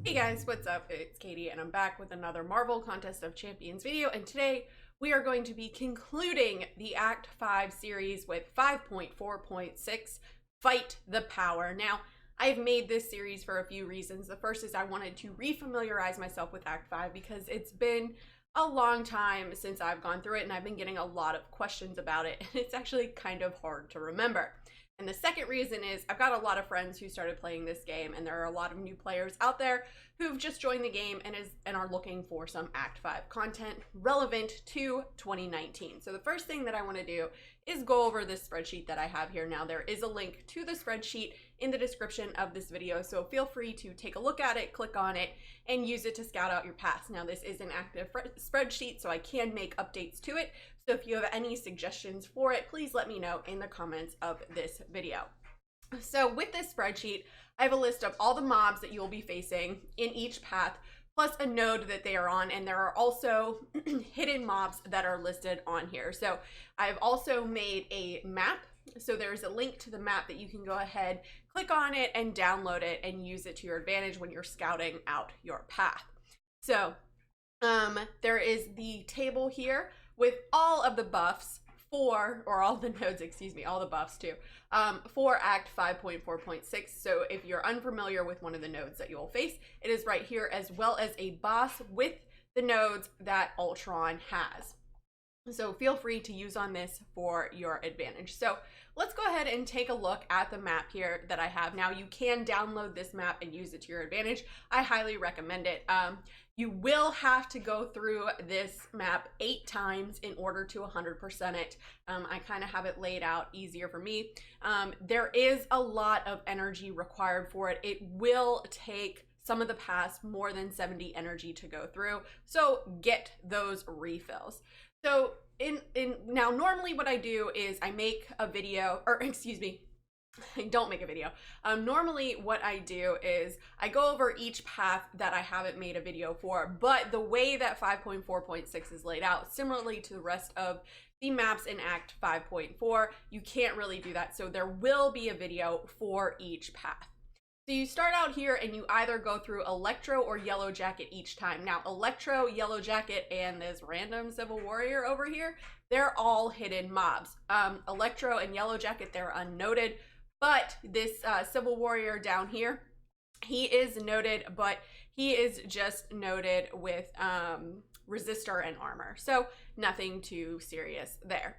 Hey guys, what's up? It's Katie and I'm back with another Marvel Contest of Champions video, and today we are going to be concluding the Act 5 series with 5.4.6 Fight the Power. Now, I've made this series for a few reasons. The first is I wanted to refamiliarize myself with Act 5 because it's been a long time since I've gone through it and I've been getting a lot of questions about it, and it's actually kind of hard to remember. And the second reason is I've got a lot of friends who started playing this game, and there are a lot of new players out there who've just joined the game and are looking for some Act 5 content relevant to 2019. So the first thing that I want to do is go over this spreadsheet that I have here. Now, there is a link to the spreadsheet in the description of this video, so feel free to take a look at it, click on it, and use it to scout out your paths. Now, this is an active spreadsheet, so I can make updates to it. So if you have any suggestions for it, please let me know in the comments of this video. So with this spreadsheet, I have a list of all the mobs that you'll be facing in each path, plus a node that they are on, and there are also hidden mobs that are listed on here. So I've also made a map. So there's a link to the map that you can go ahead, click on it, and download it and use it to your advantage when you're scouting out your path. So there is the table here with all of the buffs for, or all the nodes, excuse me, all the buffs too, for Act 5.4.6. So if you're unfamiliar with one of the nodes that you'll face, it is right here, as well as a boss with the nodes that Ultron has. So feel free to use on this for your advantage. So let's go ahead and take a look at the map here that I have. Now, you can download this map and use it to your advantage. I highly recommend it. You will have to go through this map 8 times in order to 100% it. I kind of have it laid out easier for me. There is a lot of energy required for it. It will take some of the paths more than 70 energy to go through, so get those refills. So now normally what I do is I make a video, or excuse me, I don't make a video. Normally what I do is I go over each path that I haven't made a video for, but the way that 5.4.6 is laid out, similarly to the rest of the maps in Act 5.4, you can't really do that. So there will be a video for each path. So you start out here and you either go through Electro or Yellowjacket each time. Now, Electro, Yellowjacket, and this random Civil Warrior over here, they're all hidden mobs. Electro and Yellowjacket, they're unnoted, but this Civil Warrior down here, he is noted, but he is just noted with resistor and armor. So nothing too serious there.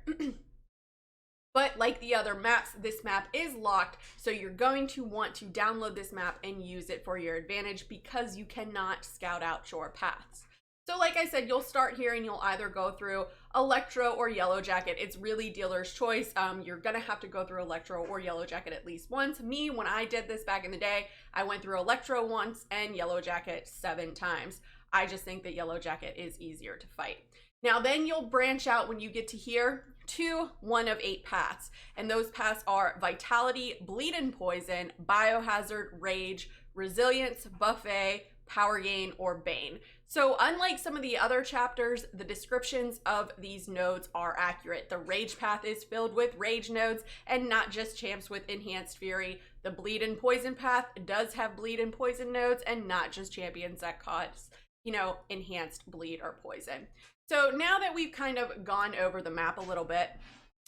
But like the other maps, this map is locked, so you're going to want to download this map and use it for your advantage because you cannot scout out your paths. So like I said, you'll start here and you'll either go through Electro or Yellowjacket. It's really dealer's choice. You're gonna have to go through Electro or Yellowjacket at least once. Me, when I did this back in the day, I went through Electro once and Yellowjacket 7 times. I just think that Yellowjacket is easier to fight. Now then you'll branch out when you get to here to one of 8 paths, and those paths are Vitality, Bleed and Poison, Biohazard, Rage, Resilience, Buffet, Power Gain, or Bane. So unlike some of the other chapters, the descriptions of these nodes are accurate. The Rage path is filled with Rage nodes and not just champs with Enhanced Fury. The Bleed and Poison path does have Bleed and Poison nodes and not just champions that cause, you know, enhanced bleed or poison. So now that we've kind of gone over the map a little bit,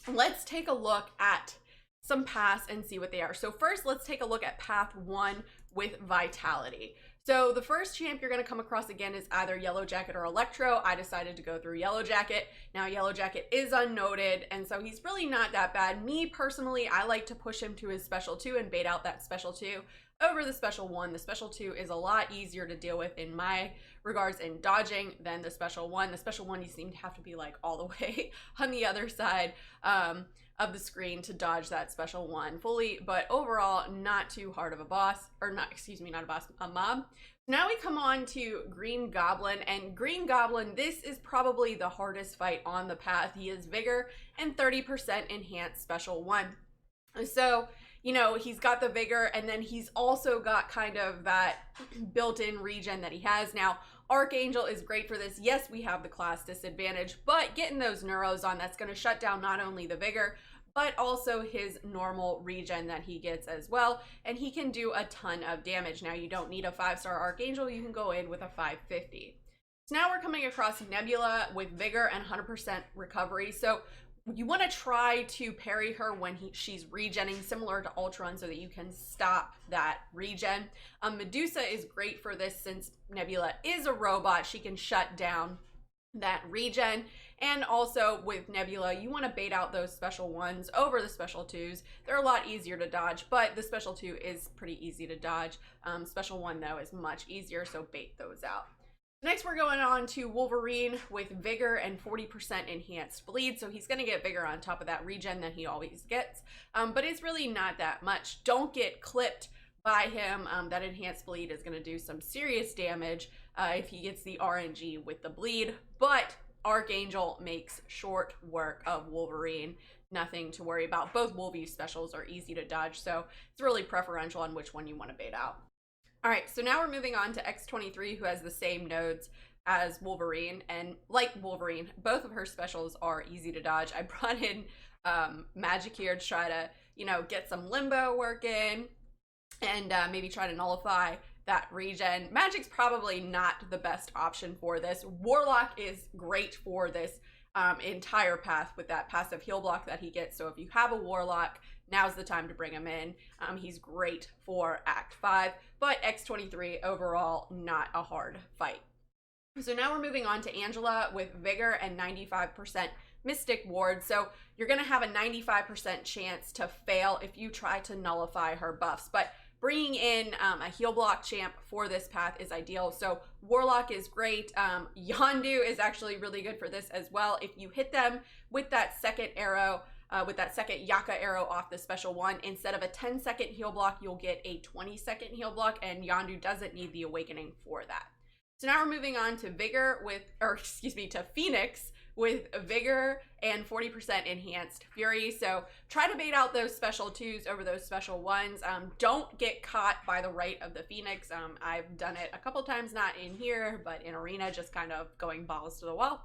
let's take a look at some paths and see what they are. So first, let's take a look at path 1 with Vitality. So the first champ you're going to come across again is either Yellowjacket or Electro. I decided to go through Yellowjacket. Now Yellowjacket is unnoted, and so he's really not that bad. Me personally, I like to push him to his special 2 and bait out that special 2 over the special 1. The special 2 is a lot easier to deal with in my regards in dodging than the special 1. The special 1, you seem to have to be like all the way on the other side of the screen to dodge that special 1 fully, but overall not too hard of a boss, or not, excuse me, not a boss, a mob. Now we come on to Green Goblin, and Green Goblin, this is probably the hardest fight on the path. He is Vigor and 30% enhanced special 1. So, you know, he's got the Vigor, and then he's also got kind of that built-in regen that he has. Now, Archangel is great for this. Yes, we have the class disadvantage, but getting those Neuros on, that's going to shut down not only the Vigor, but also his normal regen that he gets as well, and he can do a ton of damage. Now, you don't need a 5-star Archangel, you can go in with a 550. So now we're coming across Nebula with Vigor and 100% recovery. So you want to try to parry her when she's regenning, similar to Ultron, so that you can stop that regen. Medusa is great for this since Nebula is a robot. She can shut down that regen. And also with Nebula, you want to bait out those special ones over the special twos. They're a lot easier to dodge, but the special two is pretty easy to dodge. Special one, though, is much easier, so bait those out. Next, we're going on to Wolverine with Vigor and 40% enhanced bleed. So he's going to get Vigor on top of that regen that he always gets. But it's really not that much. Don't get clipped by him. That enhanced bleed is going to do some serious damage if he gets the RNG with the bleed. But Archangel makes short work of Wolverine. Nothing to worry about. Both Wolvie specials are easy to dodge. So it's really preferential on which one you want to bait out. All right, so now we're moving on to X23, who has the same nodes as Wolverine. And like Wolverine, both of her specials are easy to dodge. I brought in Magic here to try to, get some limbo working and maybe try to nullify that regen. Magic's probably not the best option for this. Warlock is great for this entire path with that passive heal block that he gets. So if you have a Warlock, now's the time to bring him in. He's great for Act 5, but X23 overall, not a hard fight. So now we're moving on to Angela with Vigor and 95% Mystic Ward. So you're going to have a 95% chance to fail if you try to nullify her buffs, but bringing in a heal block champ for this path is ideal. So Warlock is great. Yondu is actually really good for this as well. If you hit them with that second arrow, with that second Yaka arrow off the special one, instead of a 10-second heal block, you'll get a 20-second heal block, and Yondu doesn't need the awakening for that. So now we're moving on to to Phoenix with Vigor and 40% enhanced Fury. So try to bait out those special twos over those special ones. Don't get caught by the right of the Phoenix. I've done it a couple times, not in here, but in Arena, just kind of going balls to the wall.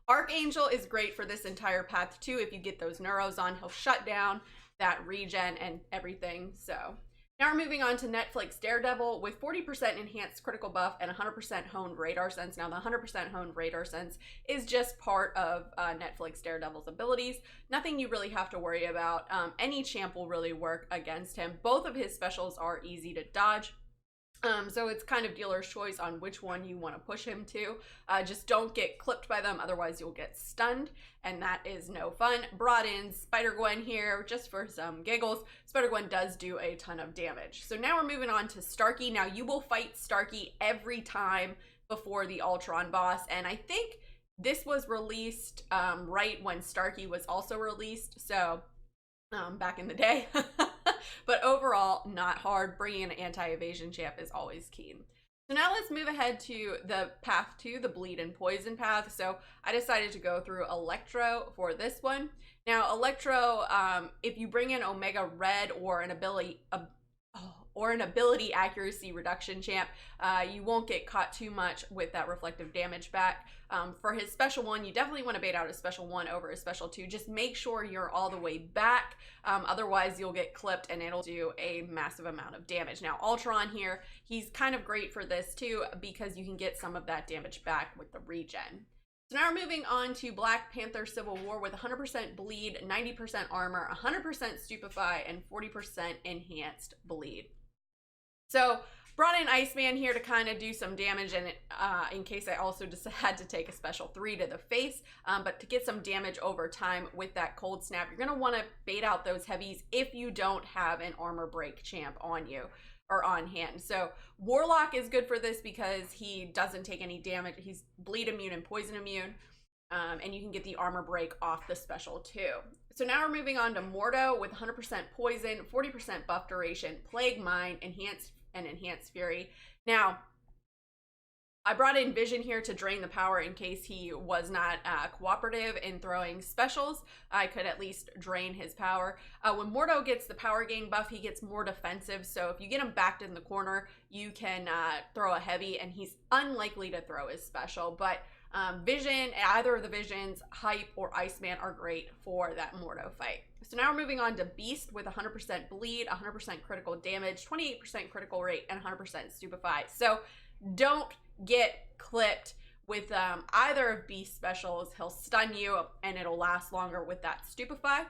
Archangel is great for this entire path too. If you get those neuros on, he'll shut down that regen and everything. So now we're moving on to Netflix Daredevil with 40% enhanced critical buff and 100% honed radar sense. Now the 100% honed radar sense is just part of Netflix Daredevil's abilities. Nothing you really have to worry about. Any champ will really work against him. Both of his specials are easy to dodge. So it's kind of dealer's choice on which one you want to push him to. Just don't get clipped by them, otherwise you'll get stunned, and that is no fun. Brought in Spider-Gwen here just for some giggles. Spider-Gwen does do a ton of damage. So now we're moving on to Starkey. Now you will fight Starkey every time before the Ultron Boss, and I think this was released right when Starkey was also released, so back in the day. But overall, not hard. Bringing an anti-evasion champ is always key. So now let's move ahead to the path 2, the bleed and poison path. So I decided to go through Electro for this one. Now Electro, if you bring in Omega Red or an ability accuracy reduction champ, you won't get caught too much with that reflective damage back. For his special one, you definitely want to bait out a special 1 over a special 2. Just make sure you're all the way back. Otherwise, you'll get clipped and it'll do a massive amount of damage. Now, Ultron here, he's kind of great for this too because you can get some of that damage back with the regen. So now we're moving on to Black Panther Civil War with 100% bleed, 90% armor, 100% stupefy, and 40% enhanced bleed. So brought in Iceman here to kind of do some damage, and in case I also just had to take a special 3 to the face, but to get some damage over time with that cold snap, you're going to want to bait out those heavies if you don't have an armor break champ on you or on hand. So Warlock is good for this because he doesn't take any damage. He's bleed immune and poison immune, and you can get the armor break off the special too. So now we're moving on to Mordo with 100% poison, 40% buff duration, plague mine, enhanced fury. Now, I brought in Vision here to drain the power in case he was not cooperative in throwing specials. I could at least drain his power. When Mordo gets the power gain buff, he gets more defensive. So if you get him backed in the corner, you can throw a heavy, and he's unlikely to throw his special. But Vision, either of the Visions, Hype, or Iceman are great for that Mordo fight. So now we're moving on to Beast with 100% bleed, 100% critical damage, 28% critical rate, and 100% stupefy. So don't get clipped with either of Beast specials. He'll stun you and it'll last longer with that stupefy.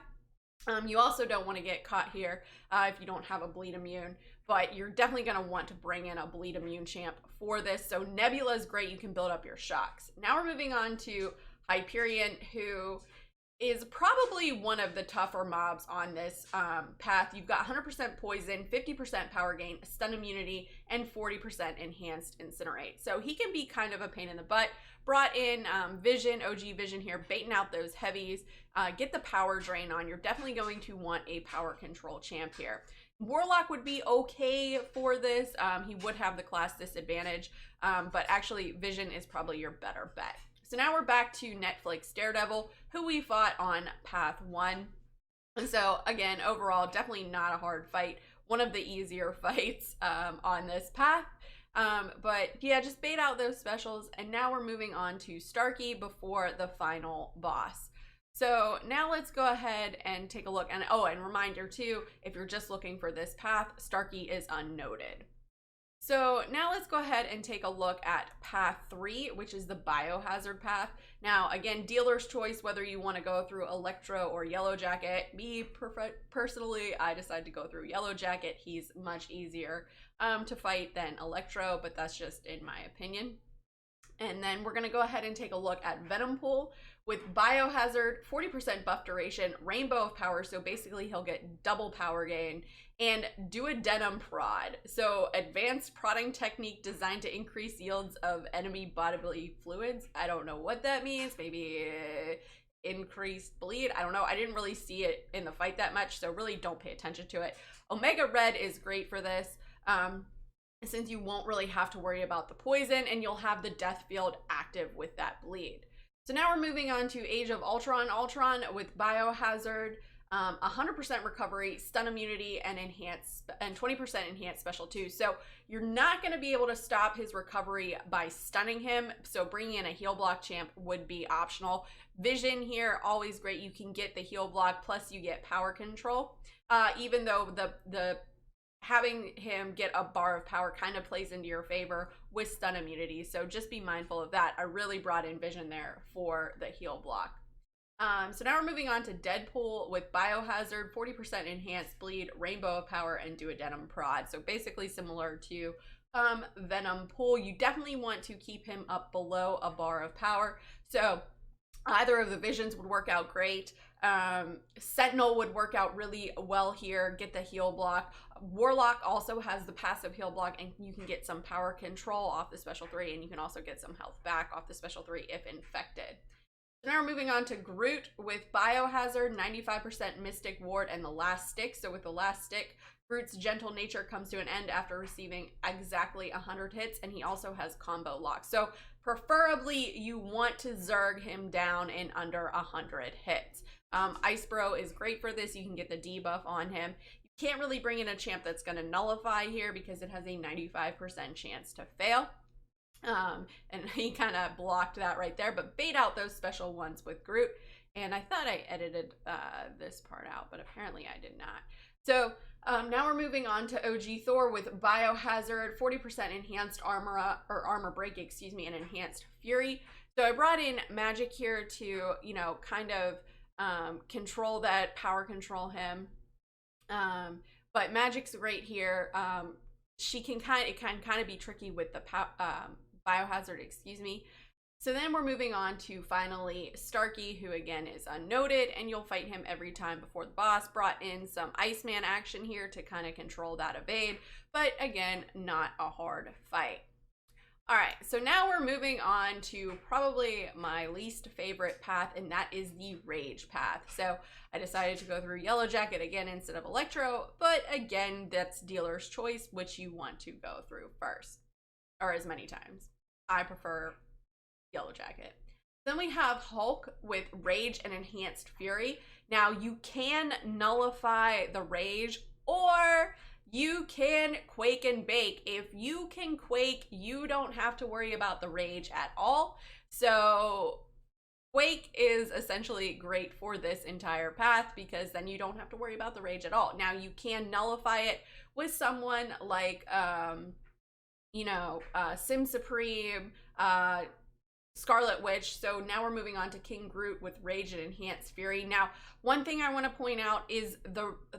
You also don't want to get caught here if you don't have a bleed immune, but you're definitely going to want to bring in a bleed immune champ for this. So Nebula is great. You can build up your shocks. Now we're moving on to Hyperion, who is probably one of the tougher mobs on this path. You've got 100% poison, 50% power gain, stun immunity, and 40% enhanced incinerate. So he can be kind of a pain in the butt. Brought in Vision, OG Vision here, baiting out those heavies. Get the power drain on. You're definitely going to want a power control champ here. Warlock would be okay for this. He would have the class disadvantage, but actually Vision is probably your better bet. So now we're back to Netflix Daredevil, who we fought on path 1. And so again, overall, definitely not a hard fight. One of the easier fights on this path. But yeah, just bait out those specials. And now we're moving on to Starkey before the final boss. So now let's go ahead and take a look. And oh, and reminder too, if you're just looking for this path, Starkey is unnoted. So now let's go ahead and take a look at path 3, which is the biohazard path. Now, again, dealer's choice, whether you want to go through Electro or Yellowjacket. Me, personally, I decided to go through Yellowjacket. He's much easier to fight than Electro, but that's just in my opinion. And then we're going to go ahead and take a look at Venom Pool with Biohazard, 40% buff duration, Rainbow of Power, so basically he'll get double power gain, and Duodenum Prod, so advanced prodding technique designed to increase yields of enemy bodily fluids. I don't know what that means, maybe increased bleed, I don't know. I didn't really see it in the fight that much, so really don't pay attention to it. Omega Red is great for this. Since you won't really have to worry about the poison and you'll have the death field active with that bleed. So now we're moving on to Age of Ultron. Ultron with Biohazard, 100% recovery, stun immunity, and 20% enhanced special too. So you're not going to be able to stop his recovery by stunning him. So bringing in a heal block champ would be optional. Vision here, always great. You can get the heal block, plus you get power control. Even though the having him get a bar of power kind of plays into your favor with stun immunity. So just be mindful of that. I really brought in Vision there for the heal block. So now we're moving on to Deadpool with Biohazard, 40% enhanced bleed, Rainbow of Power, and Duodenum Prod. So basically similar to Venom Pool. You definitely want to keep him up below a bar of power. So either of the Visions would work out great. Sentinel would work out really well here, get the heal block. Warlock also has the passive heal block, and you can get some power control off the special 3, and you can also get some health back off the special 3 if infected. So now we're moving on to Groot with Biohazard, 95% Mystic Ward, and the Last Stick. So with the Last Stick, Groot's gentle nature comes to an end after receiving exactly 100 hits, and he also has combo lock. So preferably you want to Zerg him down in under 100 hits. Ice Bro is great for this. You can get the debuff on him. You can't really bring in a champ that's going to nullify here because it has a 95% chance to fail. And he kind of blocked that right there, but bait out those special ones with Groot. And I thought I edited this part out, but apparently I did not. So now we're moving on to OG Thor with Biohazard, 40% enhanced armor break, and enhanced fury. So I brought in Magic here to, kind of control that, power control him. But Magic's great here. It can kind of be tricky with the Biohazard, So then we're moving on to finally Starkey, who again is unnoted, and you'll fight him every time before the boss. Brought in some Iceman action here to kind of control that evade, but again, not a hard fight. All right, so now we're moving on to probably my least favorite path, and that is the Rage path. So I decided to go through Yellowjacket again instead of Electro, but again, that's dealer's choice, which you want to go through first, or as many times. I prefer Yellowjacket. Then we have Hulk with Rage and Enhanced Fury. Now you can nullify the Rage, or you can Quake and Bake. If you can Quake, you don't have to worry about the Rage at all. So Quake is essentially great for this entire path because then you don't have to worry about the rage at all. Now you can nullify it with someone like, Sim Supreme, Scarlet Witch. So now we're moving on to King Groot with Rage and Enhanced Fury. Now, one thing I want to point out is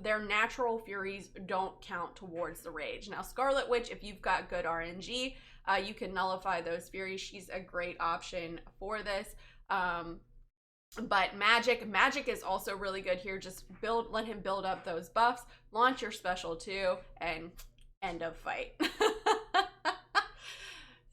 their natural furies don't count towards the rage. Now, Scarlet Witch, if you've got good RNG, you can nullify those furies. She's a great option for this. But Magic is also really good here. Just let him build up those buffs, launch your special 2, and end of fight.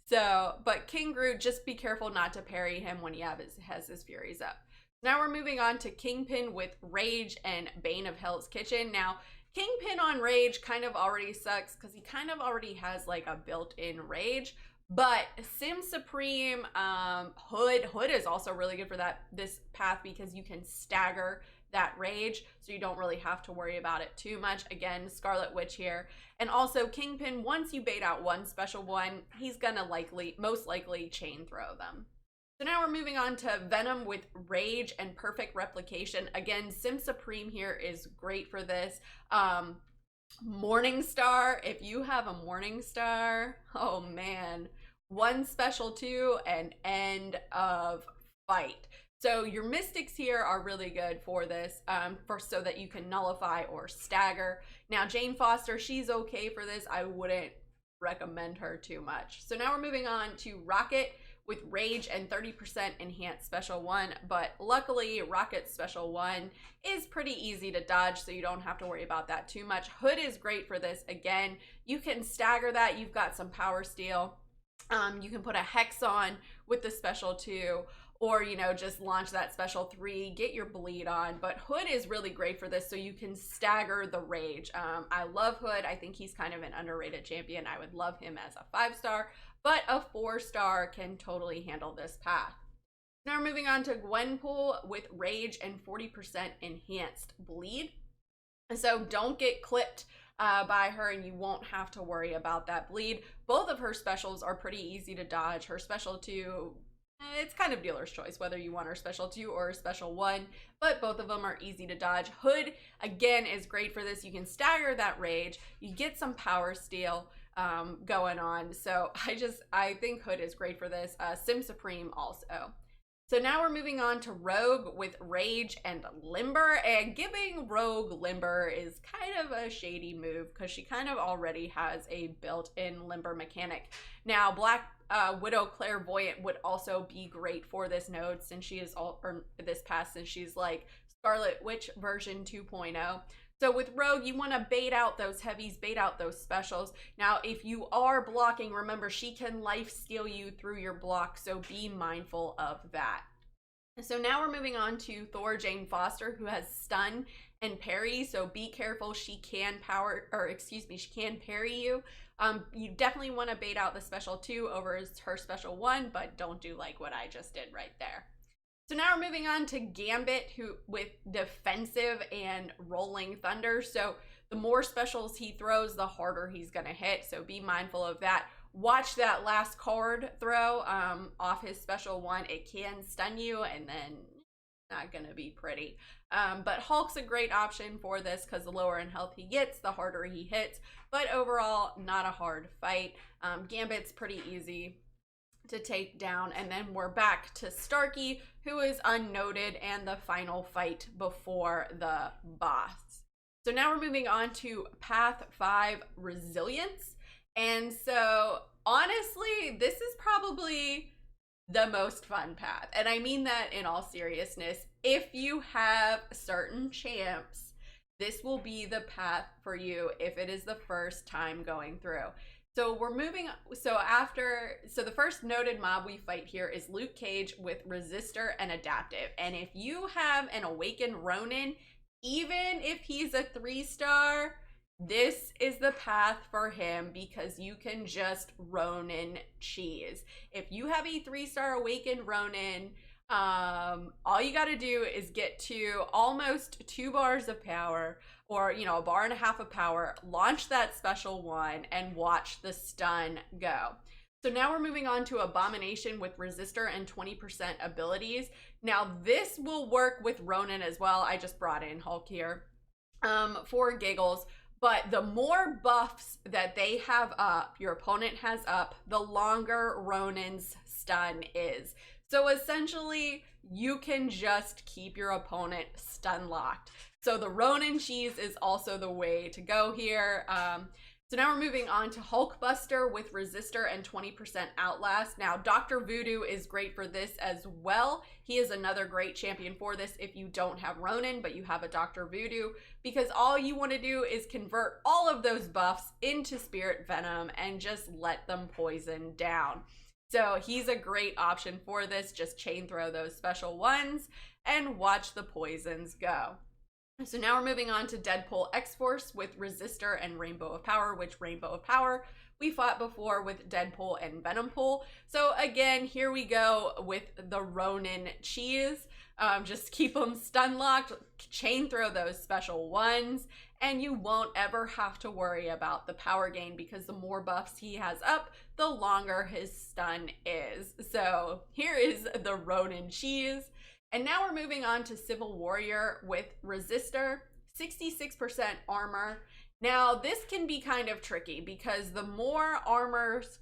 So, but King Groot, just be careful not to parry him when he has his furies up. Now we're moving on to Kingpin with Rage and Bane of Hell's Kitchen. Now, Kingpin on Rage kind of already sucks because he kind of already has like a built-in rage. But Sim Supreme, Hood is also really good for this path because you can stagger that rage, so you don't really have to worry about it too much. Again, Scarlet Witch here. And also Kingpin, once you bait out one special one, he's gonna most likely chain throw them. So now we're moving on to Venom with Rage and Perfect Replication. Again, Sim Supreme here is great for this. Morningstar, if you have a Morningstar, oh man, one special 2 and end of fight. So your mystics here are really good for this, so that you can nullify or stagger. Now Jane Foster, she's okay for this. I wouldn't recommend her too much. So now we're moving on to Rocket with Rage and 30% Enhanced Special 1, but luckily Rocket's Special 1 is pretty easy to dodge, so you don't have to worry about that too much. Hood is great for this. Again, you can stagger that. You've got some power steal. You can put a Hex on with the Special 2, or, just launch that Special 3, get your bleed on. But Hood is really great for this, so you can stagger the rage. I love Hood. I think he's kind of an underrated champion. I would love him as a 5-star, but a 4-star can totally handle this path. Now we're moving on to Gwenpool with Rage and 40% Enhanced Bleed. So don't get clipped by her, and you won't have to worry about that bleed. Both of her specials are pretty easy to dodge. Her Special 2, it's kind of dealer's choice whether you want her Special 2 or her Special 1, but both of them are easy to dodge. Hood, again, is great for this. You can stagger that rage. You get some power steal going on. So I think Hood is great for this. Sim Supreme also. So now we're moving on to Rogue with Rage and Limber, and giving Rogue Limber is kind of a shady move because she kind of already has a built-in Limber mechanic. Now, Black Widow Clairvoyant would also be great for this node since she is this pass, since she's like Scarlet Witch version 2.0. So with Rogue, you want to bait out those heavies, bait out those specials. Now, if you are blocking, remember, she can life steal you through your block, so be mindful of that. So now we're moving on to Thor Jane Foster, who has stun and parry, so be careful. She can she can parry you. You definitely want to bait out the Special 2 over her Special 1, but don't do like what I just did right there. So now we're moving on to Gambit, with Defensive and Rolling Thunder. So the more specials he throws, the harder he's going to hit. So be mindful of that. Watch that last card throw off his Special 1. It can stun you, and then not going to be pretty. But Hulk's a great option for this because the lower in health he gets, the harder he hits. But overall, not a hard fight. Gambit's pretty easy to take down. And then we're back to Starkey, who is unnoted, and the final fight before the boss. So now we're moving on to Path 5, Resilience. And so honestly, this is probably the most fun path. And I mean that in all seriousness. If you have certain champs, this will be the path for you if it is the first time going through. So we're moving, so the first noted mob we fight here is Luke Cage with Resistor and Adaptive. And if you have an Awakened Ronan, even if he's a 3-star, this is the path for him because you can just Ronan cheese. If you have a 3-star Awakened Ronan, all you got to do is get to almost 2 bars of power, or a bar and a half of power, launch that Special 1, and watch the stun go. So now we're moving on to Abomination with Resistor and 20% abilities. Now this will work with Ronan as well. I just brought in Hulk here for giggles. But the more buffs that they have up, your opponent has up, the longer Ronan's stun is. So essentially, you can just keep your opponent stun locked. So the Ronan Cheese is also the way to go here. So now we're moving on to Hulkbuster with Resistor and 20% Outlast. Now, Dr. Voodoo is great for this as well. He is another great champion for this if you don't have Ronan, but you have a Dr. Voodoo, because all you want to do is convert all of those buffs into Spirit Venom and just let them poison down. So he's a great option for this. Just chain throw those special ones and watch the poisons go. So now we're moving on to Deadpool X-Force with Resistor and Rainbow of Power, which Rainbow of Power we fought before with Deadpool and Venompool. So again, here we go with the Ronan Cheese. Just keep them stun locked, chain throw those special ones, and you won't ever have to worry about the power gain, because the more buffs he has up, the longer his stun is. So here is the Ronan Cheese. And now we're moving on to Civil Warrior with Resistor, 66% armor. Now this can be kind of tricky because the more armors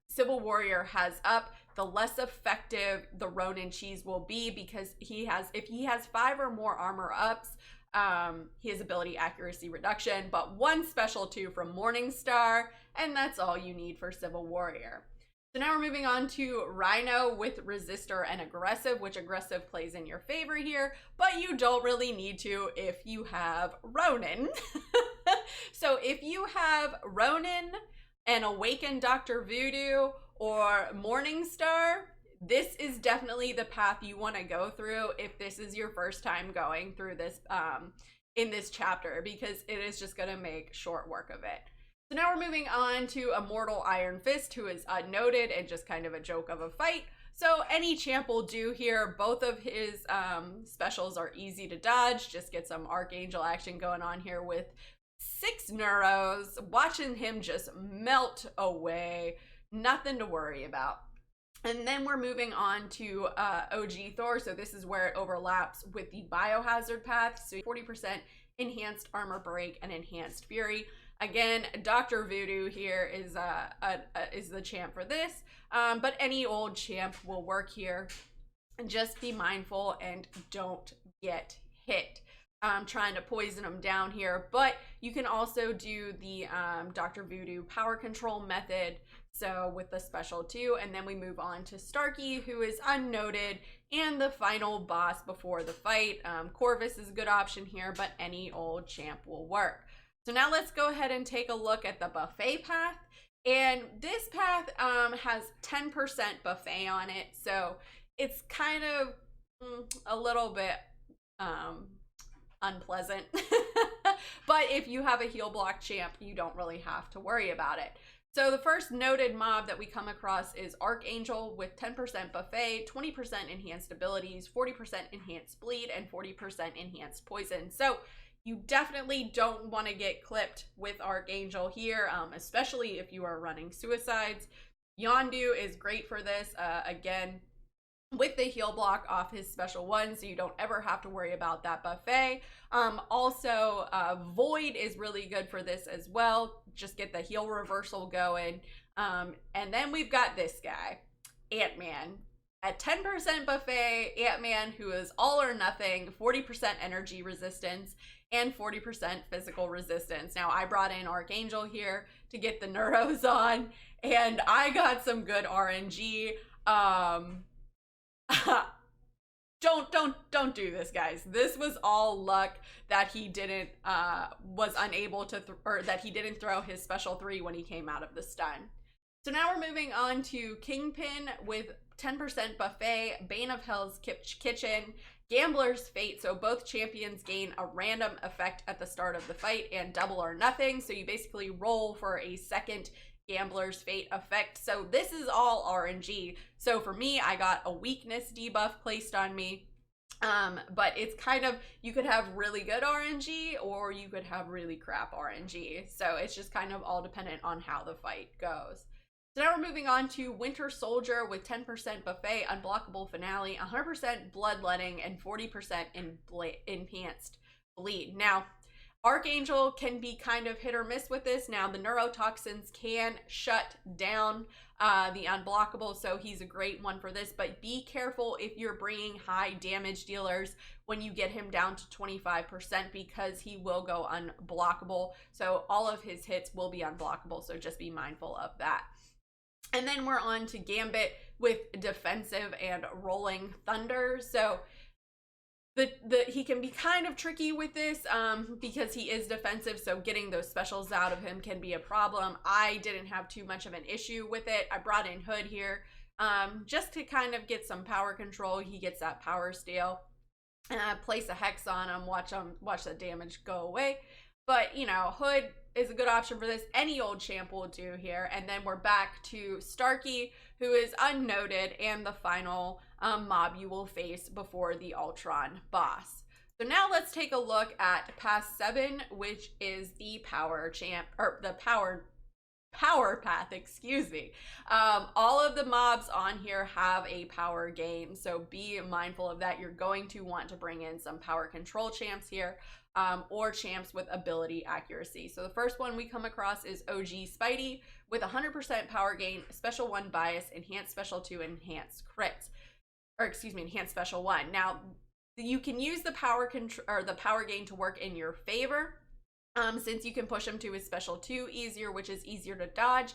Civil Warrior has up, the less effective the Ronan Cheese will be, because if he has 5 or more armor ups, he has ability accuracy reduction, but 1 special 2 from Morningstar, and that's all you need for Civil Warrior. So now we're moving on to Rhino with Resistor and Aggressive, which Aggressive plays in your favor here, but you don't really need to if you have Ronan. So if you have Ronan and Awaken Dr. Voodoo or Morningstar, this is definitely the path you want to go through if this is your first time going through this in this chapter, because it is just going to make short work of it. So now we're moving on to Immortal Iron Fist, who is unnoted and just kind of a joke of a fight. So any champ will do here. Both of his specials are easy to dodge. Just get some Archangel action going on here with 6 neuros, watching him just melt away. Nothing to worry about. And then we're moving on to OG Thor. So this is where it overlaps with the Biohazard path. So 40% enhanced armor break and enhanced fury. Again, Dr. Voodoo here is the champ for this, but any old champ will work here. Just be mindful and don't get hit. Trying to poison them down here, but you can also do the Dr. Voodoo power control method, so with the special 2, and then we move on to Starkey, who is unnoted, and the final boss before the fight. Corvus is a good option here, but any old champ will work. So now let's go ahead and take a look at the buffet path. And this path has 10% buffet on it. So it's kind of a little bit unpleasant. But if you have a heal block champ, you don't really have to worry about it. So the first noted mob that we come across is Archangel with 10% buffet, 20% enhanced abilities, 40% enhanced bleed, and 40% enhanced poison. So you definitely don't want to get clipped with Archangel here, especially if you are running suicides. Yondu is great for this, again, with the heal block off his special 1, so you don't ever have to worry about that buffet. Also, Void is really good for this as well. Just get the heal reversal going. And then we've got this guy, Ant-Man. At 10% buffet, Ant-Man, who is all or nothing, 40% energy resistance, and 40% physical resistance. Now, I brought in Archangel here to get the neuros on, and I got some good RNG. Don't do this, guys. This was all luck that he didn't was unable to or that he didn't throw his special 3 when he came out of the stun. So now we're moving on to Kingpin with 10% buffet, Bane of Hell's Kitchen, Gambler's Fate. So both champions gain a random effect at the start of the fight and double or nothing. So you basically roll for a second Gambler's Fate effect. So this is all RNG. So for me, I got a weakness debuff placed on me. But it's kind of, you could have really good RNG or you could have really crap RNG. So it's just kind of all dependent on how the fight goes. So now we're moving on to Winter Soldier with 10% buffet, unblockable finale, 100% bloodletting, and 40% enhanced bleed. Now, Archangel can be kind of hit or miss with this. Now, the neurotoxins can shut down the unblockable, so he's a great one for this, but be careful if you're bringing high damage dealers when you get him down to 25% because he will go unblockable. So all of his hits will be unblockable, so just be mindful of that. And then we're on to Gambit with defensive and rolling thunder. So he can be kind of tricky with this because he is defensive, so getting those specials out of him can be a problem. I didn't have too much of an issue with it. I brought in Hood here just to kind of get some power control. He gets that power steal. Place a hex on him, watch the damage go away. But, you know, Hood is a good option for this. Any old champ will do here. And then we're back to Starkey, who is unnoted, and the final mob you will face before the Ultron Boss. So now let's take a look at Path 7, which is the power champ, or the power path, excuse me. All of the mobs on here have a power gain, so be mindful of that. You're going to want to bring in some power control champs here, or champs with ability accuracy. So the first one we come across is OG Spidey with 100% power gain, special 1 bias, enhanced special 2, enhanced crits, or excuse me, enhanced special 1. Now you can use the power gain to work in your favor. Since you can push him to his special 2 easier, which is easier to dodge.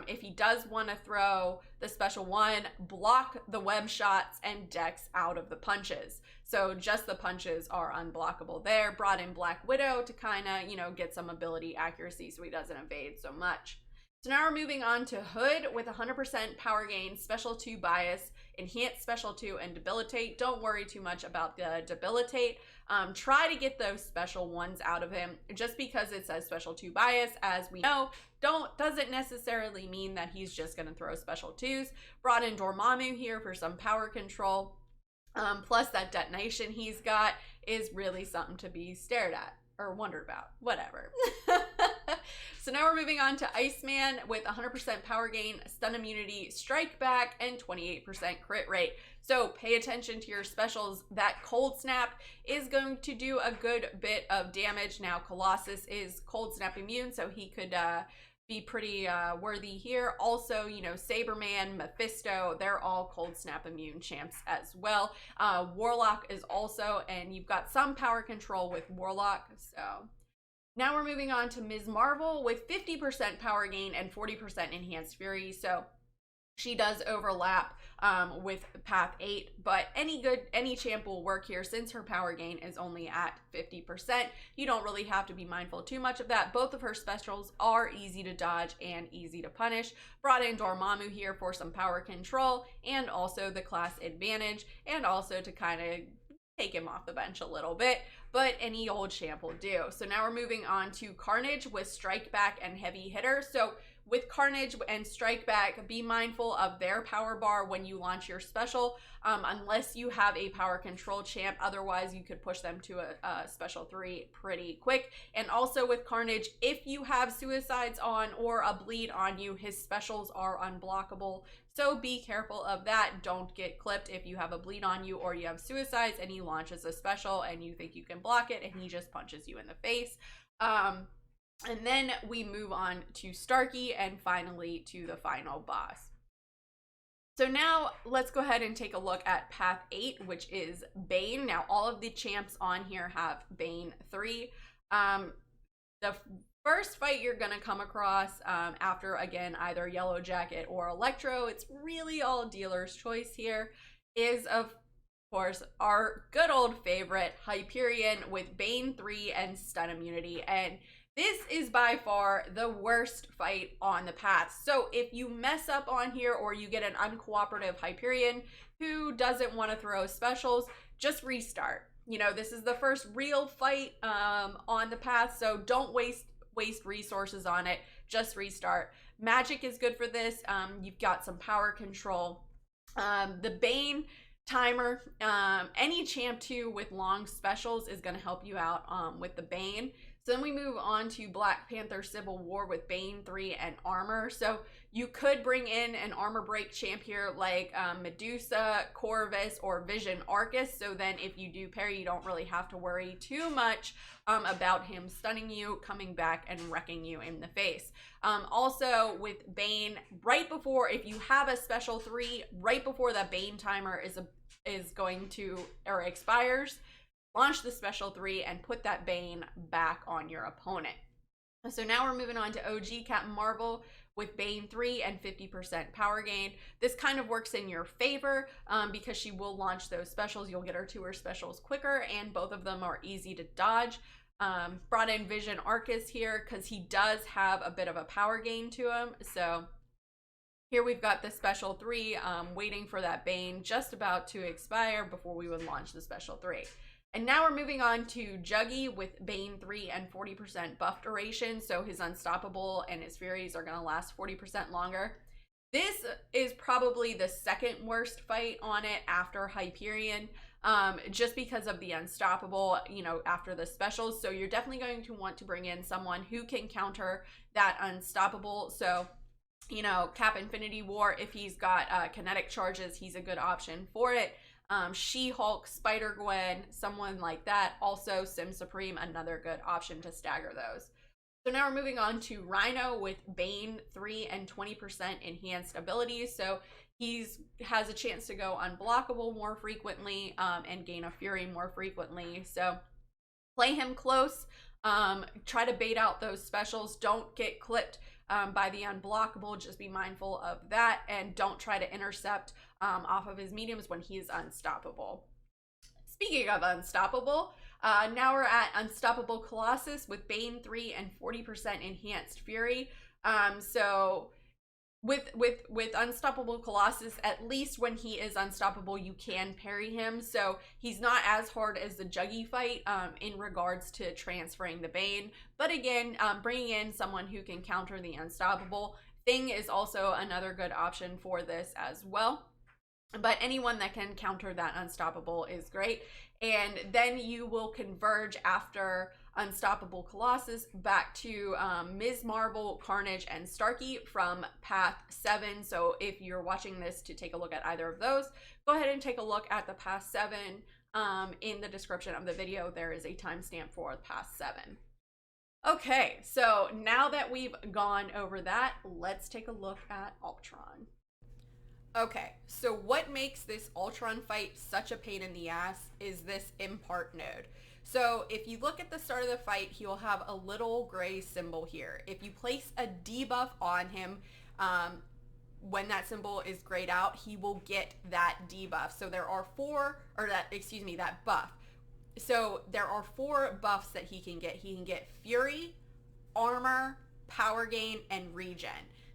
If he does want to throw the special 1, block the web shots and dex out of the punches. So just the punches are unblockable there. Brought in Black Widow to kind of, you know, get some ability accuracy so he doesn't evade so much. So now we're moving on to Hood with 100% power gain, special 2 bias, enhanced special 2, and debilitate. Don't worry too much about the debilitate. Try to get those special 1s out of him. Just because it says special 2 bias, as we know, doesn't necessarily mean that he's just going to throw special 2s. Brought in Dormammu here for some power control. Plus that detonation he's got is really something to be stared at or wondered about, whatever. So now we're moving on to Iceman with 100% power gain, stun immunity, strike back, and 28% crit rate. So pay attention to your specials. That cold snap is going to do a good bit of damage. Now Colossus is cold snap immune, so he could be pretty worthy here. Also, you know, Saberman, Mephisto, they're all cold snap immune champs as well. Warlock is also, and you've got some power control with Warlock. So now we're moving on to Ms. Marvel with 50% power gain and 40% enhanced fury. So she does overlap with Path 8, but any champ will work here since her power gain is only at 50%. You don't really have to be mindful too much of that. Both of her specials are easy to dodge and easy to punish. Brought in Dormammu here for some power control and also the class advantage, and also to kind of take him off the bench a little bit, but any old champ will do. So now we're moving on to Carnage with Strike Back and Heavy Hitter. So with Carnage and Strike Back, be mindful of their power bar when you launch your special, unless you have a power control champ. Otherwise, you could push them to a special 3 pretty quick. And also with Carnage, if you have suicides on or a bleed on you, his specials are unblockable. So be careful of that. Don't get clipped if you have a bleed on you or you have suicides and he launches a special and you think you can block it and he just punches you in the face. And then we move on to Starkey and finally to the final boss. So now let's go ahead and take a look at Path 8, which is Bane. Now all of the champs on here have Bane 3. The first fight you're going to come across after, again, either Yellowjacket or Electro, it's really all dealer's choice here, is of course our good old favorite Hyperion with Bane 3 and stun immunity. And this is by far the worst fight on the path. So if you mess up on here or you get an uncooperative Hyperion who doesn't want to throw specials, just restart. You know, this is the first real fight on the path, so don't waste resources on it. Just restart. Magic is good for this. You've got some power control. The Bane timer, any champ 2 with long specials is going to help you out with the Bane. So then we move on to Black Panther Civil War with Bane 3 and armor. So you could bring in an armor break champ here like Medusa, Corvus, or Vision Orcas. So then if you do parry, you don't really have to worry too much about him stunning you, coming back, and wrecking you in the face. Also with Bane, right before, if you have a special 3, right before the Bane timer is going to, or expires, launch the special 3 and put that Bane back on your opponent. So now we're moving on to OG Captain Marvel with Bane 3 and 50% power gain. This kind of works in your favor because she will launch those specials. You'll get her to her specials quicker, and both of them are easy to dodge. Brought in Vision Orcas here because he does have a bit of a power gain to him. So here we've got the special 3 waiting for that Bane, just about to expire before we would launch the special 3. And now we're moving on to Juggy with Bane 3 and 40% buff duration. So his Unstoppable and his Furies are going to last 40% longer. This is probably the second worst fight on it after Hyperion, just because of the Unstoppable, you know, after the specials. So you're definitely going to want to bring in someone who can counter that Unstoppable. So, you know, Cap Infinity War, if he's got kinetic charges, he's a good option for it. She-Hulk, Spider-Gwen, someone like that. Also, Sim Supreme, another good option to stagger those. So now we're moving on to Rhino with Bane 3 and 20% enhanced abilities. So he has a chance to go unblockable more frequently and gain a Fury more frequently. So play him close. Try to bait out those specials. Don't get clipped by the unblockable. Just be mindful of that, and don't try to intercept off of his mediums when he is unstoppable. Speaking of unstoppable, now we're at Unstoppable Colossus with Bane 3 and 40% enhanced Fury. So with Unstoppable Colossus, at least when he is unstoppable, you can parry him. So he's not as hard as the Juggy fight in regards to transferring the Bane. But again, bringing in someone who can counter the Unstoppable thing is also another good option for this as well. But anyone that can counter that Unstoppable is great. And then you will converge after Unstoppable Colossus back to Ms. Marvel, Carnage, and Starkey from Path 7. So if you're watching this to take a look at either of those, go ahead and take a look at the Path 7. In the description of the video, there is a timestamp for Path 7. Okay, so now that we've gone over that, let's take a look at Ultron. Okay, so what makes this Ultron fight such a pain in the ass is this impart node. So if you look at the start of the fight, he will have a little gray symbol here. If you place a debuff on him, when that symbol is grayed out, he will get that debuff. So there are that buff. So there are 4 buffs that he can get. He can get Fury, Armor, Power Gain, and Regen.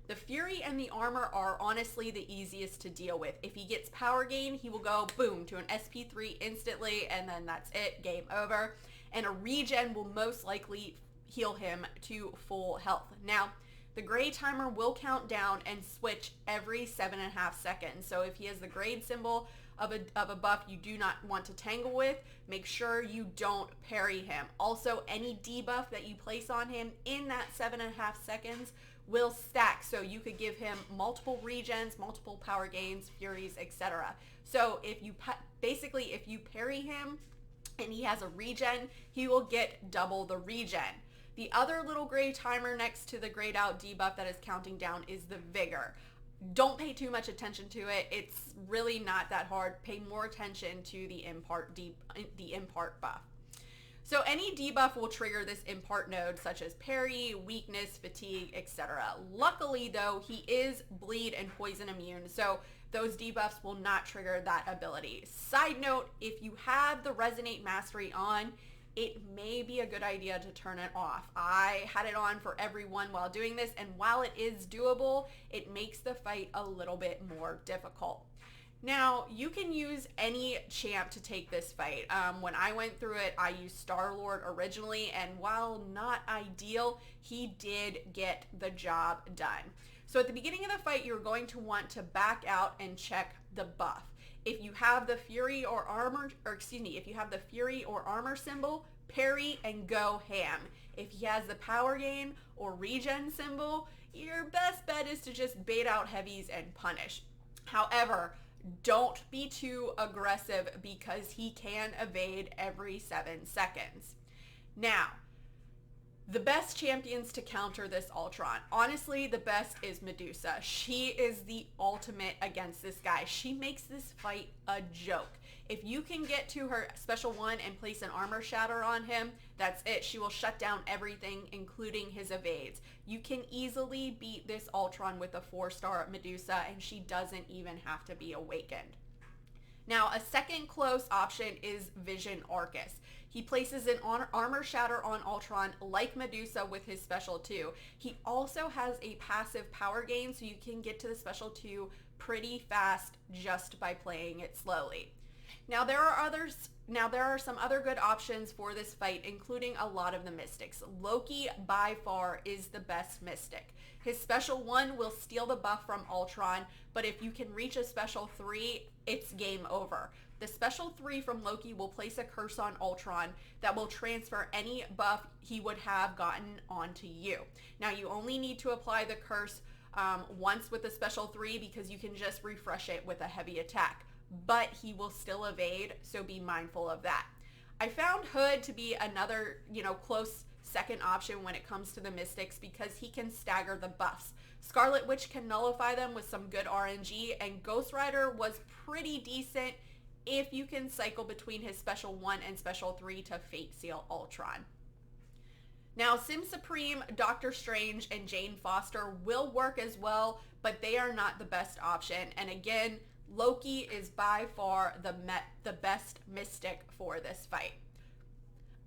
The Fury and the Armor are honestly the easiest to deal with. If he gets Power Gain, he will go boom to an SP3 instantly, and then that's it, game over. And a Regen will most likely heal him to full health. Now, the grade timer will count down and switch every 7.5 seconds. So if he has the grade symbol of a buff you do not want to tangle with, make sure you don't parry him. Also, any debuff that you place on him in that 7.5 seconds will stack, so you could give him multiple regens, multiple power gains, furies, etc. So if you parry him and he has a regen, he will get double the regen. The other little gray timer next to the grayed out debuff that is counting down is the vigor. Don't pay too much attention to it. It's really not that hard. Pay more attention to the impart buff. So any debuff will trigger this impart node, such as parry, weakness, fatigue, etc. Luckily though, he is bleed and poison immune, so those debuffs will not trigger that ability. Side note, if you have the Resonate Mastery on, it may be a good idea to turn it off. I had it on for everyone while doing this, and while it is doable, it makes the fight a little bit more difficult. Now, you can use any champ to take this fight. When I went through it, I used Star-Lord originally, and while not ideal, he did get the job done. So at the beginning of the fight, you're going to want to back out and check the buff. If you have the Fury or Armor symbol, parry and go ham. If he has the power gain or regen symbol, your best bet is to just bait out heavies and punish. However, don't be too aggressive because he can evade every 7 seconds. Now, the best champions to counter this Ultron. Honestly, the best is Medusa. She is the ultimate against this guy. She makes this fight a joke. If you can get to her special 1 and place an armor shatter on him, that's it. She will shut down everything, including his evades. You can easily beat this Ultron with a 4-star Medusa, and she doesn't even have to be awakened. Now, a second close option is Vision Orcas. He places an armor shatter on Ultron like Medusa with his special 2. He also has a passive power gain, so you can get to the special 2 pretty fast just by playing it slowly. Now there are some other good options for this fight, including a lot of the mystics. Loki by far is the best mystic. His special 1 will steal the buff from Ultron, but if you can reach a special 3, it's game over. The special 3 from Loki will place a curse on Ultron that will transfer any buff he would have gotten onto you. Now you only need to apply the curse once with the special 3 because you can just refresh it with a heavy attack, but he will still evade, so be mindful of that. I found Hood to be another, close second option when it comes to the mystics because he can stagger the buffs. Scarlet Witch can nullify them with some good RNG, and Ghost Rider was pretty decent if you can cycle between his special 1 and special 3 to Fate Seal Ultron. Now, Sim Supreme, Doctor Strange, and Jane Foster will work as well, but they are not the best option. And again, Loki is by far the best mystic for this fight.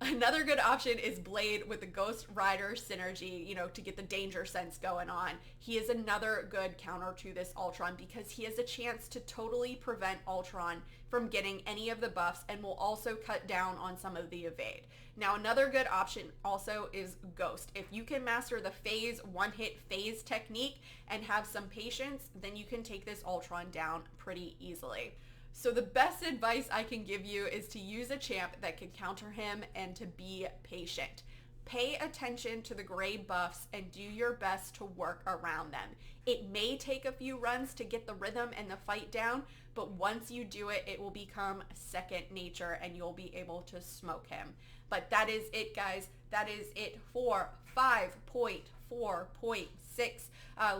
Another good option is Blade with the Ghost Rider synergy, to get the danger sense going on. He is another good counter to this Ultron because he has a chance to totally prevent Ultron from getting any of the buffs and will also cut down on some of the evade. Now, another good option also is Ghost. If you can master the phase, one-hit phase technique and have some patience, then you can take this Ultron down pretty easily. So the best advice I can give you is to use a champ that can counter him and to be patient. Pay attention to the gray buffs and do your best to work around them. It may take a few runs to get the rhythm and the fight down, but once you do it, it will become second nature and you'll be able to smoke him. But that is it, guys. That is it for 5.4.6.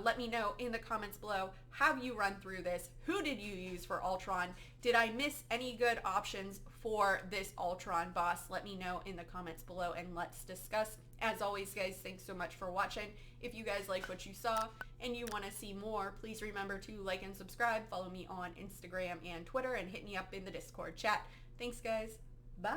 Let me know in the comments below, have you run through this? Who did you use for Ultron? Did I miss any good options for this Ultron boss? Let me know in the comments below and let's discuss. As always, guys, thanks so much for watching. If you guys like what you saw and you want to see more, please remember to like and subscribe. Follow me on Instagram and Twitter and hit me up in the Discord chat. Thanks, guys. Bye.